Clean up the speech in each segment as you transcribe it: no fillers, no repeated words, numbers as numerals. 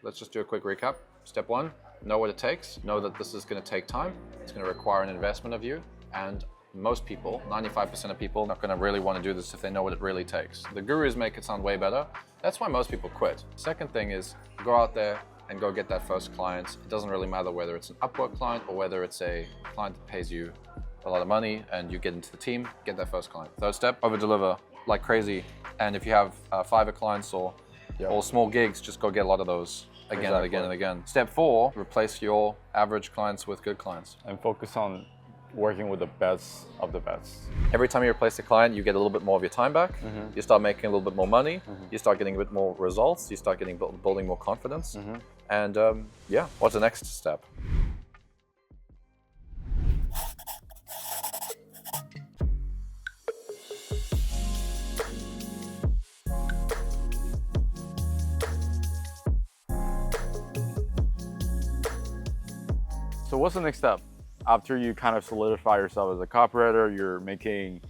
let's just do a quick recap. Step one, know what it takes. Know that this is going to take time. It's going to require an investment of you. And most people, 95% of people, are not going to really want to do this if they know what it really takes. The gurus make it sound way better. That's why most people quit. Second thing is go out there and go get that first client. It doesn't really matter whether it's an Upwork client or whether it's a client that pays you a lot of money and you get into the team, get that first client. Third step, over deliver like crazy. And if you have Fiverr clients or small gigs, just go get a lot of those again and again and again. Step 4, replace your average clients with good clients. And focus on working with the best of the best. Every time you replace a client, you get a little bit more of your time back. You start making a little bit more money. You start getting a bit more results. You start getting building more confidence. And what's the next step? So what's the next step? After you kind of solidify yourself as a copywriter, you're making,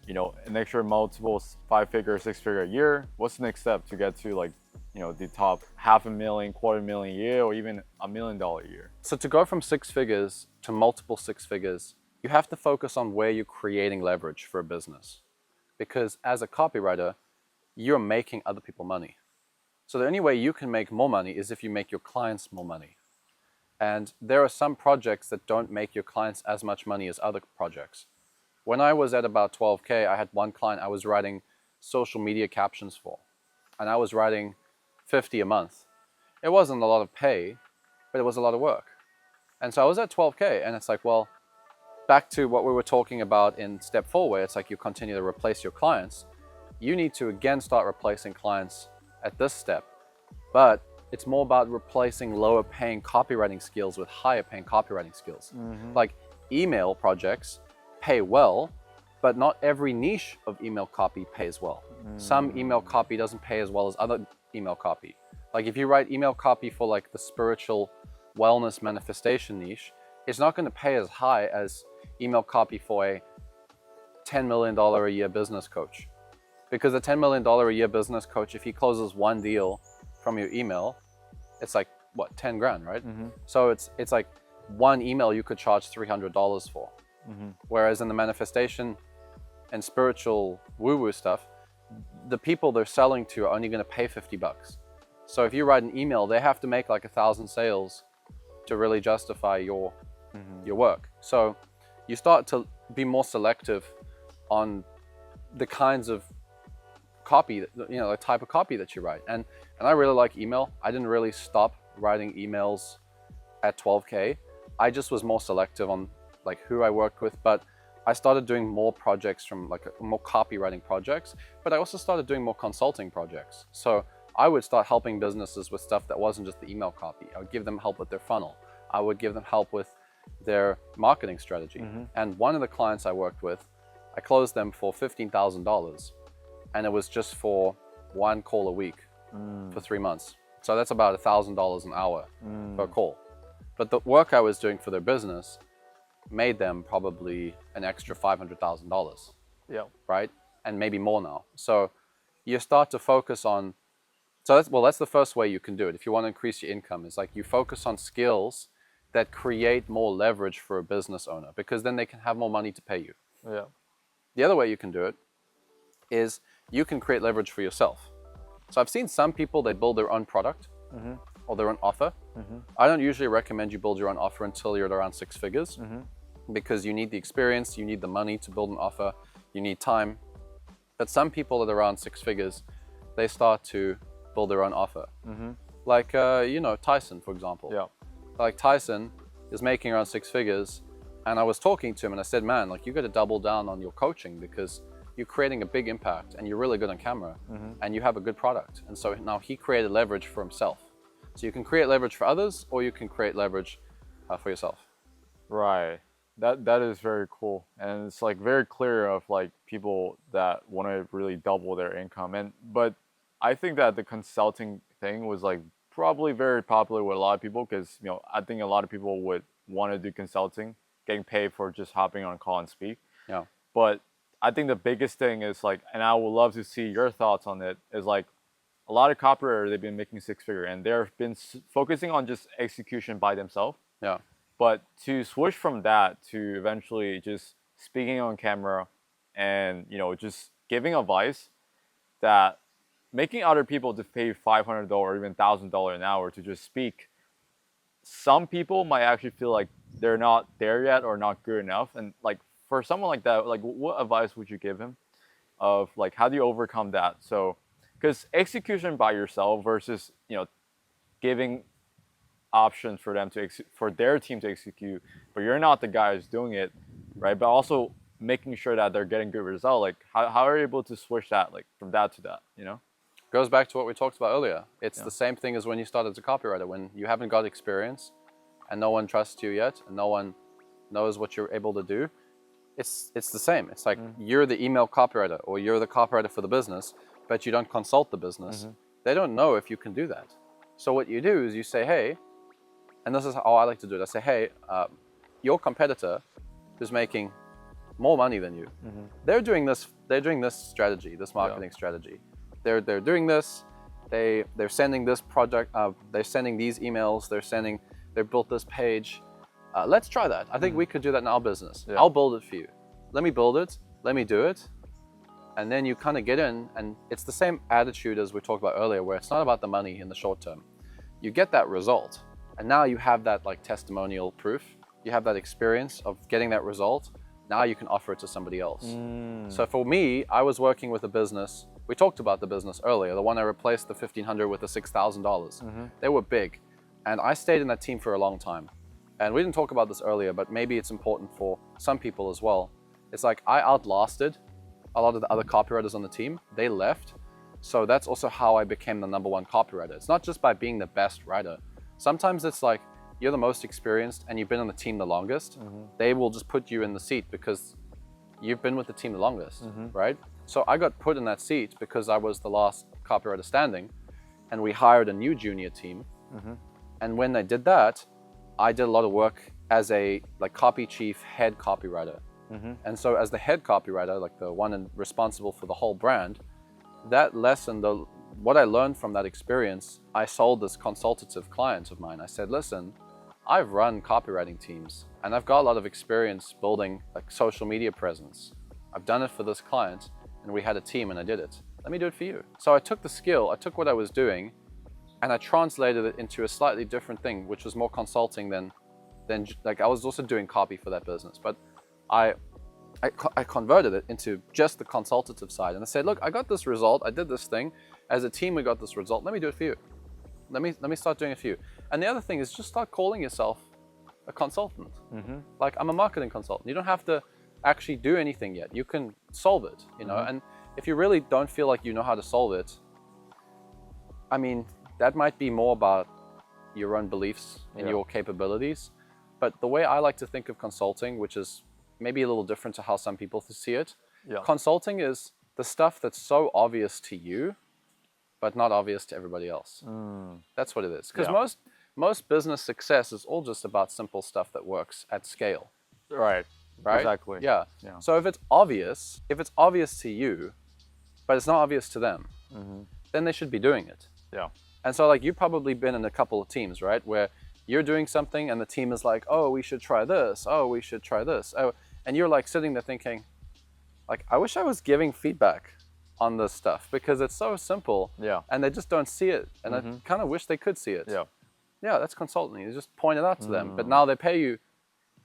an extra multiple 5-figure, 6-figure a year. What's the next step to get to the top $500,000, $250,000 a year, or even $1 million a year? So to go from 6 figures to multiple 6 figures, you have to focus on where you're creating leverage for a business. Because as a copywriter, you're making other people money. So the only way you can make more money is if you make your clients more money. And there are some projects that don't make your clients as much money as other projects. When I was at about 12K, I had one client I was writing social media captions for, and I was writing 50 a month. It wasn't a lot of pay, but it was a lot of work. And so I was at 12K, and it's like, well, back to what we were talking about in step 4, where it's like you continue to replace your clients. You need to again start replacing clients at this step, but it's more about replacing lower paying copywriting skills with higher paying copywriting skills. Like email projects pay well, but not every niche of email copy pays well. Some email copy doesn't pay as well as other email copy. Like if you write email copy for like the spiritual wellness manifestation niche, it's not going to pay as high as email copy for a $10 million a year business coach. Because a $10 million a year business coach, if he closes one deal from your email, it's like what, 10 grand, right? So it's like one email you could charge $300 for. Whereas in the manifestation and spiritual woo-woo stuff, the people they're selling to are only going to pay $50. So if you write an email, they have to make like 1,000 sales to really justify your work. So you start to be more selective on the kinds of copy, the type of copy that you write. And I really like email. I didn't really stop writing emails at 12K. I just was more selective on like who I worked with, but I started doing more projects from like more copywriting projects, but I also started doing more consulting projects. So I would start helping businesses with stuff that wasn't just the email copy. I would give them help with their funnel. I would give them help with their marketing strategy. And one of the clients I worked with, I closed them for $15,000. And it was just for one call a week for 3 months. So that's about $1,000 an hour per call. But the work I was doing for their business made them probably an extra $500,000. Right? And maybe more now. So you start to focus on, that's the first way you can do it. If you want to increase your income, is like you focus on skills that create more leverage for a business owner, because then they can have more money to pay you. The other way you can do it is you can create leverage for yourself. So I've seen some people, they build their own product or their own offer. I don't usually recommend you build your own offer until you're at around 6 figures because you need the experience, you need the money to build an offer, you need time. But some people at around 6 figures, they start to build their own offer. Like, Tyson, for example. Like Tyson is making around 6 figures, and I was talking to him and I said, man, like you got to double down on your coaching because you're creating a big impact and you're really good on camera and you have a good product. And so now he created leverage for himself. So you can create leverage for others or you can create leverage for yourself. Right. That is very cool. And it's like very clear of like people that want to really double their income. But I think that the consulting thing was like probably very popular with a lot of people because, I think a lot of people would want to do consulting, getting paid for just hopping on a call and speak. But I think the biggest thing is like, and I would love to see your thoughts on it, is like a lot of copywriters, they've been making six-figure and they've been focusing on just execution by themselves. Yeah. But to switch from that to eventually just speaking on camera and, just giving advice that making other people to pay $500 or even $1,000 an hour to just speak, some people might actually feel like they're not there yet or not good enough. And like for someone like that, like what advice would you give him of like, how do you overcome that? So, because execution by yourself versus, giving options for them for their team to execute, but you're not the guy who's doing it, right? But also making sure that they're getting good result. Like how are you able to switch that, like from that to that, Goes back to what we talked about earlier. It's the same thing as when you start as a copywriter. When you haven't got experience and no one trusts you yet and no one knows what you're able to do, it's the same. It's like you're the email copywriter or you're the copywriter for the business, but you don't consult the business. They don't know if you can do that. So what you do is you say, hey, and this is how I like to do it. I say, hey, your competitor who's making more money than you, they're doing this strategy, this marketing strategy. They're doing this, they're sending this project, they're sending these emails, they've built this page. Let's try that. I think we could do that in our business. I'll build it for you. Let me build it, let me do it. And then you kind of get in, and it's the same attitude as we talked about earlier, where it's not about the money in the short term. You get that result, and now you have that like testimonial proof. You have that experience of getting that result. Now you can offer it to somebody else. So for me, I was working with a business. We talked about the business earlier, the one I replaced the $1,500 with the $6,000. They were big. And I stayed in that team for a long time. And we didn't talk about this earlier, but maybe it's important for some people as well. It's like I outlasted a lot of the other copywriters on the team. They left. So that's also how I became the #1 copywriter. It's not just by being the best writer. Sometimes it's like you're the most experienced and you've been on the team the longest. They will just put you in the seat because you've been with the team the longest, right? So I got put in that seat because I was the last copywriter standing, and we hired a new junior team. And when they did that, I did a lot of work as a copy chief, head copywriter. And so as the head copywriter, like the one responsible for the whole brand, that lesson, what I learned from that experience, I sold this consultative client of mine. I said, listen, I've run copywriting teams and I've got a lot of experience building like social media presence. I've done it for this client and we had a team and I did it. Let me do it for you. So I took the skill, I took what I was doing and I translated it into a slightly different thing, which was more consulting than like I was also doing copy for that business, but I converted it into just the consultative side. And I said, look, I got this result. I did this thing. As a team, we got this result. Let me do it for you. Let me start doing it for you. And the other thing is just start calling yourself a consultant. Like I'm a marketing consultant. You don't have to actually do anything yet. You can solve it, you know? And if you really don't feel like you know how to solve it, I mean, that might be more about your own beliefs and your capabilities. But the way I like to think of consulting, which is maybe a little different to how some people see it, consulting is the stuff that's so obvious to you, but not obvious to everybody else. That's what it is. Because most business success is all just about simple stuff that works at scale. Right. Exactly. Yeah. So if it's obvious to you, but it's not obvious to them, then they should be doing it. Yeah. And so like you've probably been in a couple of teams, right? Where you're doing something and the team is like, oh, we should try this. Oh, we should try this. Oh, and you're like sitting there thinking, like, I wish I was giving feedback on this stuff because it's so simple. Yeah. And they just don't see it. And I kind of wish they could see it. Yeah. Yeah, that's consulting. You just point it out to them. But now they pay you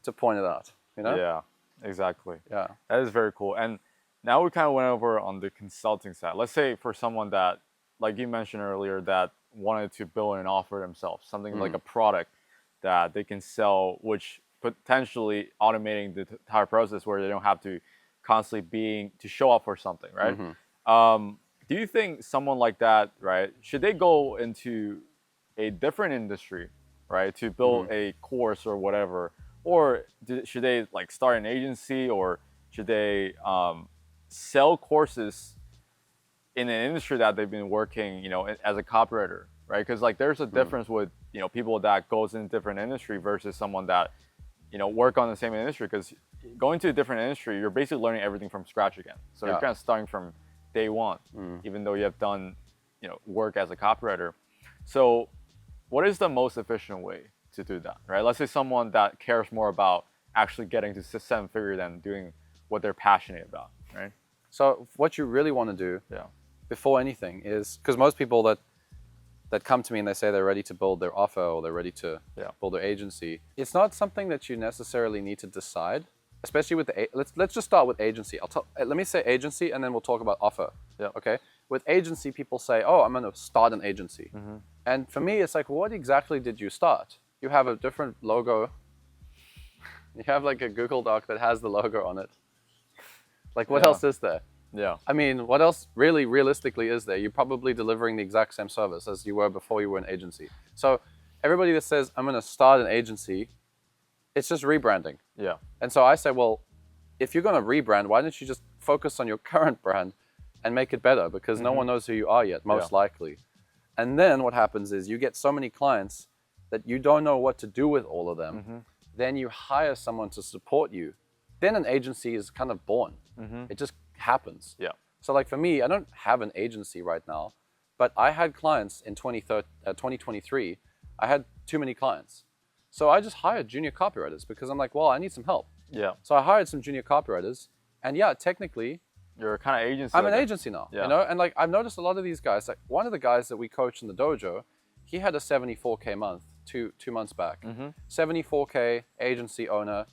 to point it out, you know? Yeah, exactly. Yeah. That is very cool. And now we kind of went over on the consulting side. Let's say for someone that, like you mentioned earlier, that wanted to build an offer themselves, something like a product that they can sell, which potentially automating the entire process where they don't have to constantly to show up for something, right? Do you think someone like that, right, should they go into a different industry, right, to build a course or whatever, or should they like start an agency, or should they sell courses in an industry that they've been working, you know, as a copywriter, right? Because like there's a difference with, you know, people that goes in a different industry versus someone that, you know, work on the same industry. Because going to a different industry, you're basically learning everything from scratch again. So you're kind of starting from day one, even though you have done work as a copywriter. So what is the most efficient way to do that, right? Let's say someone that cares more about actually getting to 7 figure than doing what they're passionate about, right? So what you really want to do Yeah. before anything is, because most people that come to me and they say they're ready to build their offer or they're ready to build their agency, it's not something that you necessarily need to decide, especially with let's just start with agency. Let me say agency and then we'll talk about offer. Yeah. Okay. With agency, people say, oh, I'm going to start an agency. And for me, it's like, what exactly did you start? You have a different logo. You have like a Google Doc that has the logo on it. Like what else is there? Yeah. I mean, what else really realistically is there? You're probably delivering the exact same service as you were before you were an agency. So everybody that says, I'm going to start an agency, it's just rebranding. Yeah. And so I say, well, if you're going to rebrand, why don't you just focus on your current brand and make it better? Because no one knows who you are yet, most likely. And then what happens is you get so many clients that you don't know what to do with all of them. Then you hire someone to support you. Then an agency is kind of born. It just happens. Yeah. So like for me, I don't have an agency right now, but I had clients in 2023. I had too many clients. So I just hired junior copywriters because I'm like, well, I need some help. Yeah. So I hired some junior copywriters, and yeah, technically, You're a kind of agency. I'm an agency now. Yeah. You know, and like I've noticed a lot of these guys. Like one of the guys that we coached in the dojo, he had a 74K month 2 months back. 74K agency owner.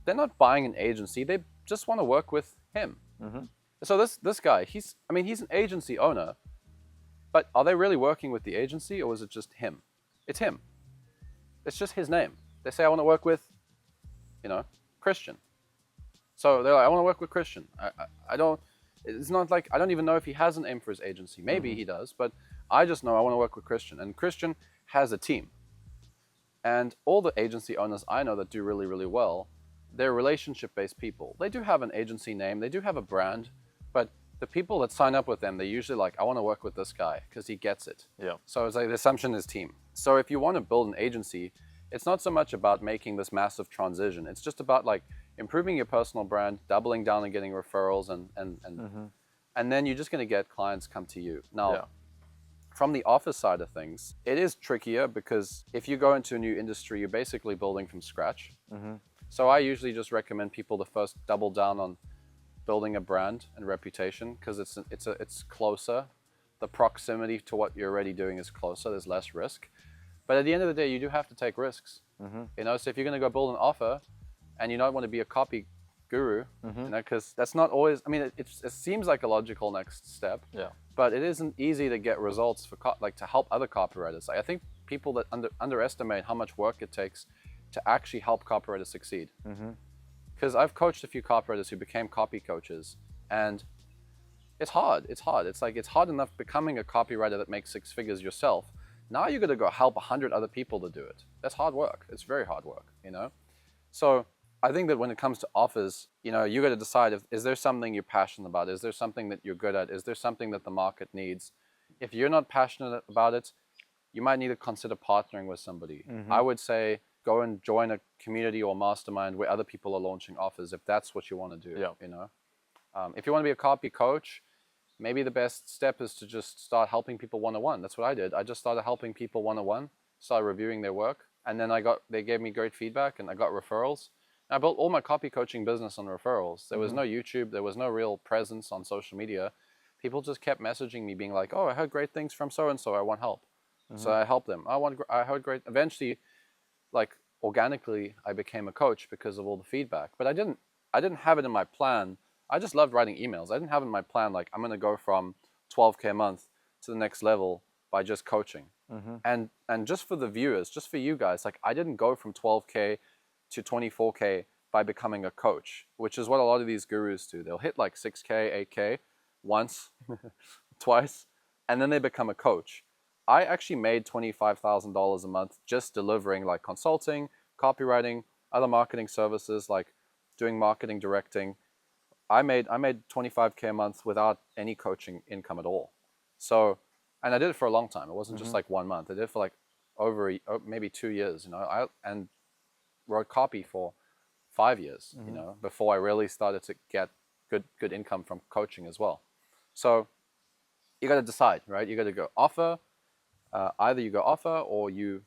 They're not buying an agency. They just want to work with him. So this guy, he's an agency owner, but are they really working with the agency or is it just him? It's him. It's just his name. They say, I want to work with, Christian. So they're like, I want to work with Christian. It's not like, I don't even know if he has an aim for his agency. Maybe he does, but I just know I want to work with Christian. And Christian has a team. And all the agency owners I know that do really, really well, they're relationship-based people. They do have an agency name, they do have a brand, but the people that sign up with them, they're usually like, I want to work with this guy because he gets it. Yeah. So it's like the assumption is team. So if you want to build an agency, it's not so much about making this massive transition. It's just about like improving your personal brand, doubling down and getting referrals, and then you're just going to get clients come to you. Now, from the office side of things, it is trickier because if you go into a new industry, you're basically building from scratch. So I usually just recommend people to first double down on building a brand and reputation because it's closer. The proximity to what you're already doing is closer. There's less risk. But at the end of the day, you do have to take risks. So if you're going to go build an offer and you don't want to be a copy guru, because that's not always, it seems like a logical next step, but it isn't easy to get results for to help other copywriters. I think people that underestimate how much work it takes to actually help copywriters succeed. Because I've coached a few copywriters who became copy coaches, and it's hard. It's hard enough becoming a copywriter that makes 6 figures yourself. Now you're gonna go help 100 other people to do it. That's hard work. It's very hard work, So I think that when it comes to offers, you got to decide is there something you're passionate about? Is there something that you're good at? Is there something that the market needs? If you're not passionate about it, you might need to consider partnering with somebody. I would say go and join a community or mastermind where other people are launching offers if that's what you want to do. If you want to be a copy coach, maybe the best step is to just start helping people one-on-one. That's what I did. I just started helping people one-on-one, started reviewing their work, and then they gave me great feedback and I got referrals. And I built all my copy coaching business on referrals. There was no YouTube, there was no real presence on social media. People just kept messaging me being like, oh, I heard great things from so-and-so, I want help. So I helped them. I heard great, eventually, like organically, I became a coach because of all the feedback. But I didn't have it in my plan. I just loved writing emails. I didn't have it in my plan, like I'm gonna go from 12K a month to the next level by just coaching. And just for the viewers, just for you guys, like I didn't go from 12K to 24K by becoming a coach, which is what a lot of these gurus do. They'll hit like 6K, 8K once, twice, and then they become a coach. I actually made $25,000 a month just delivering like consulting, copywriting, other marketing services, like doing marketing directing. I made 25K a month without any coaching income at all. So, and I did it for a long time. It wasn't just like 1 month. I did it for like maybe 2 years, and wrote copy for 5 years, before I really started to get good income from coaching as well. So you got to decide, right? You got to go offer, either you go offer or you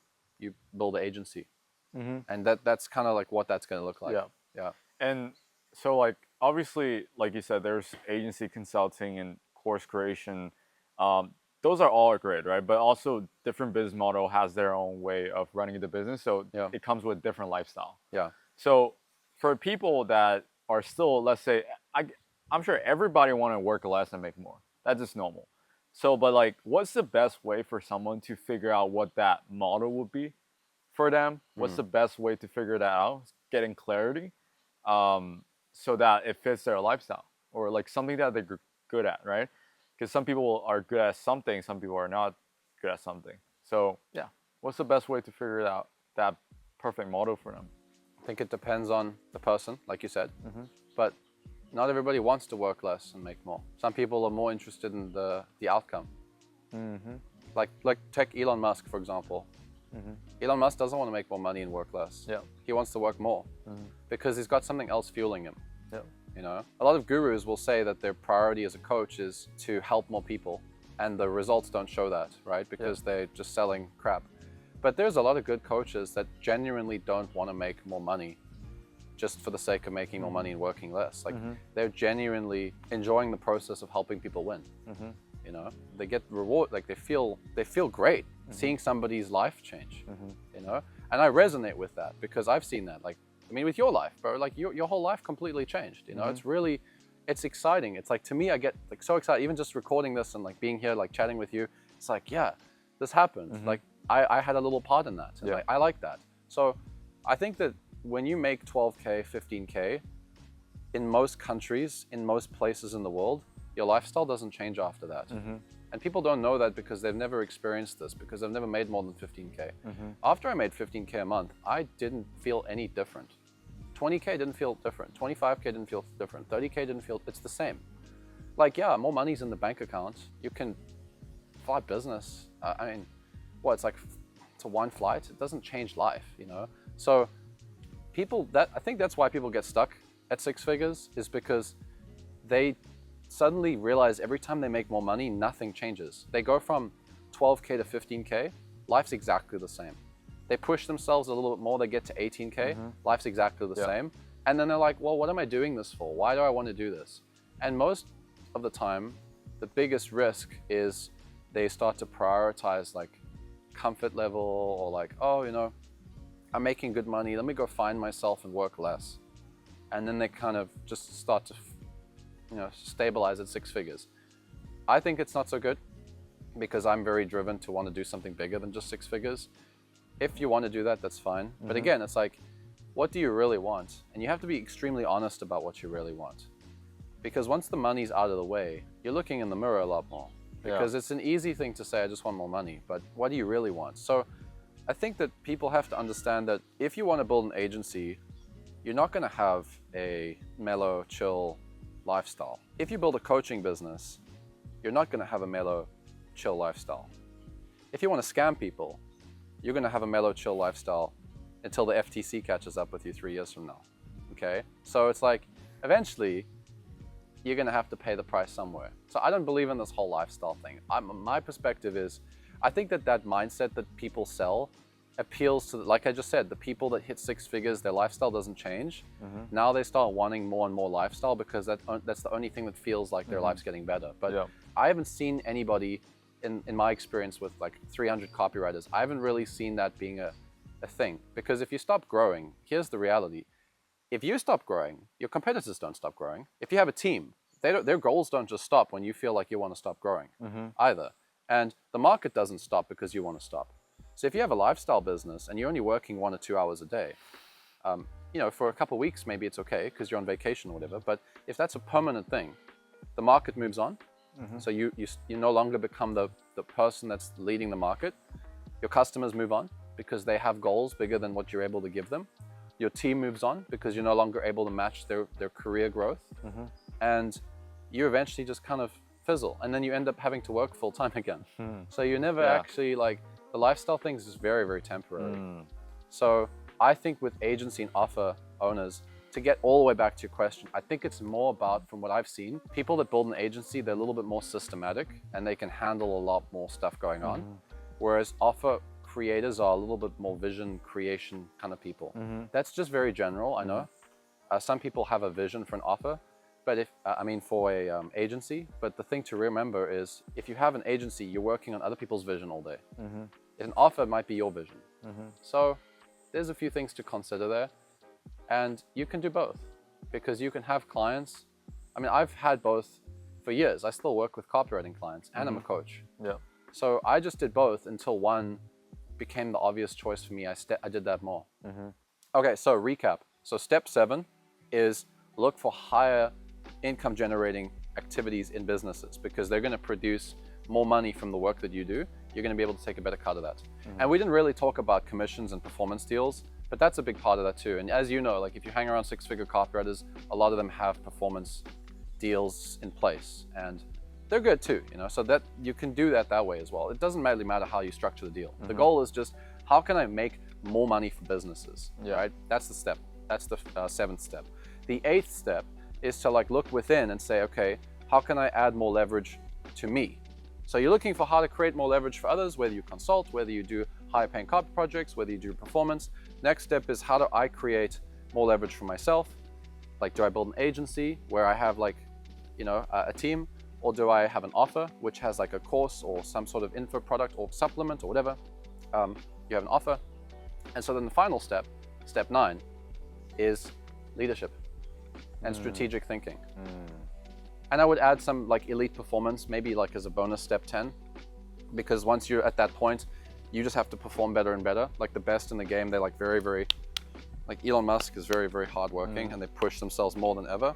build an agency. And that's kind of like what that's going to look like. Yeah. Yeah. And so, like, obviously, like you said, there's agency consulting and course creation. Those are all great, right? But also, different business model has their own way of running the business. So Yeah. it comes with different lifestyle. Yeah. So for people that are still, let's say, I'm sure everybody want to work less and make more. That's just normal. So, but like, what's the best way for someone to figure out what that model would be for them? What's the best way to figure that out? Getting clarity, so that it fits their lifestyle or like something that they're good at, right? Because some people are good at something, some people are not good at something. So yeah, what's the best way to figure out that perfect model for them? I think it depends on the person, like you said, but not everybody wants to work less and make more. Some people are more interested in the outcome. Like take Elon Musk, for example. Elon Musk doesn't want to make more money and work less. Yeah. He wants to work more because he's got something else fueling him. Yeah. You know, a lot of gurus will say that their priority as a coach is to help more people, and the results don't show that, right? Because they're just selling crap. But there's a lot of good coaches that genuinely don't want to make more money just for the sake of making more money and working less. Like they're genuinely enjoying the process of helping people win. You know, they get reward, like they feel great seeing somebody's life change. You know, and I resonate with that because I've seen that. Like, I mean, with your life, bro, like your whole life completely changed. You know, it's exciting. It's like, to me, I get like so excited, even just recording this and like being here, like chatting with you. It's like, yeah, this happened. Like I had a little part in that, and like, I like that. So I think that when you make 12K, 15K, in most countries, in most places in the world, your lifestyle doesn't change after that. And people don't know that because they've never experienced this, because they've never made more than 15K. After I made 15K a month, I didn't feel any different. 20K didn't feel different. 25K didn't feel different. 30K didn't feel, it's the same. Like, yeah, more money's in the bank account. You can fly business. I mean, what, it's like, it's a one flight. It doesn't change life, you know? So people, I think that's why people get stuck at six figures, is because they suddenly realize every time they make more money, nothing changes. They go from 12K to 15K, life's exactly the same. They push themselves a little bit more, they get to 18K, life's exactly the same. And then they're like, well, what am I doing this for? Why do I want to do this? And most of the time, the biggest risk is they start to prioritize like comfort level, or like, oh, you know, I'm making good money, let me go find myself and work less. And then they kind of just start to, you know, stabilize at six figures. I think it's not so good because I'm very driven to want to do something bigger than just six figures. If you want to do that, that's fine. But again, it's like, what do you really want? And you have to be extremely honest about what you really want. Because once the money's out of the way, you're looking in the mirror a lot more. Because it's an easy thing to say, I just want more money, but what do you really want? So I think that people have to understand that if you want to build an agency, you're not going to have a mellow, chill lifestyle. If you build a coaching business, you're not going to have a mellow, chill lifestyle. If you want to scam people, you're going to have a mellow, chill lifestyle until the FTC catches up with you 3 years from now. Okay? So it's like, eventually, you're going to have to pay the price somewhere. So I don't believe in this whole lifestyle thing. My perspective is, I think that mindset that people sell appeals to, like I just said, the people that hit six figures, their lifestyle doesn't change. Now they start wanting more and more lifestyle because that's the only thing that feels like their life's getting better. But I haven't seen anybody in my experience with like 300 copywriters, I haven't really seen that being a thing. Because if you stop growing, here's the reality. If you stop growing, your competitors don't stop growing. If you have a team, their goals don't just stop when you feel like you want to stop growing either. And the market doesn't stop because you want to stop. So if you have a lifestyle business and you're only working 1 or 2 hours a day, you know, for a couple of weeks, maybe it's okay because you're on vacation or whatever. But if that's a permanent thing, the market moves on. So you no longer become the person that's leading the market. Your customers move on because they have goals bigger than what you're able to give them. Your team moves on because you're no longer able to match their career growth. And you eventually just kind of fizzle. And then you end up having to work full time again. So you never actually, like, the lifestyle things is very, very temporary. So I think with agency and offer owners, to get all the way back to your question, I think it's more about, from what I've seen, people that build an agency, they're a little bit more systematic and they can handle a lot more stuff going on. Whereas offer creators are a little bit more vision creation kind of people. That's just very general, I know. Some people have a vision for an offer, but for a agency. But the thing to remember is, if you have an agency, you're working on other people's vision all day. An offer might be your vision. So there's a few things to consider there. And you can do both, because you can have clients. I mean, I've had both for years. I still work with copywriting clients and I'm a coach. Yeah. So I just did both until one became the obvious choice for me. I did that more. Okay, so recap. So step 7 is look for higher income generating activities in businesses, because they're going to produce more money from the work that you do. You're going to be able to take a better cut of that. And we didn't really talk about commissions and performance deals, but that's a big part of that too. And as you know, like if you hang around 6-figure copywriters, a lot of them have performance deals in place, and they're good too, you know, so that you can do that way as well. It doesn't really matter how you structure the deal. The goal is just, how can I make more money for businesses, right? That's the step. That's the 7th step. The 8th step is to like look within and say, okay, how can I add more leverage to me? So you're looking for how to create more leverage for others, whether you consult, whether you do higher paying copy projects, whether you do performance. Next step is, how do I create more leverage for myself? Like, do I build an agency where I have like, you know, a team, or do I have an offer which has like a course or some sort of info product or supplement or whatever? You have an offer. And so then the final step, step 9, is leadership and strategic thinking. And I would add some like elite performance, maybe like as a bonus, step 10, because once you're at that point, you just have to perform better and better. Like the best in the game, they're like very, like Elon Musk is very, very hardworking and they push themselves more than ever.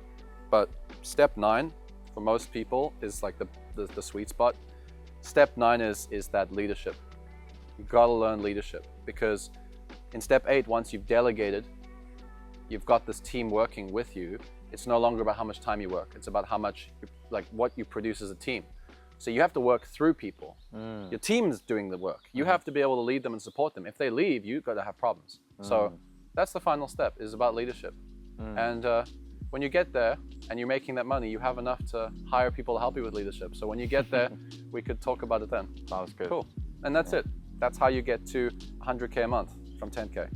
But step 9 for most people is like the sweet spot. Step 9 is that leadership. You gotta learn leadership, because in step 8, once you've delegated, you've got this team working with you. It's no longer about how much time you work. It's about how much, what you produce as a team. So you have to work through people. Your team is doing the work. You have to be able to lead them and support them. If they leave, you've got to have problems. So that's the final step, is about leadership. And when you get there and you're making that money, you have enough to hire people to help you with leadership. So when you get there, we could talk about it then. Sounds good. Cool. And that's it. That's how you get to 100K a month from 10K.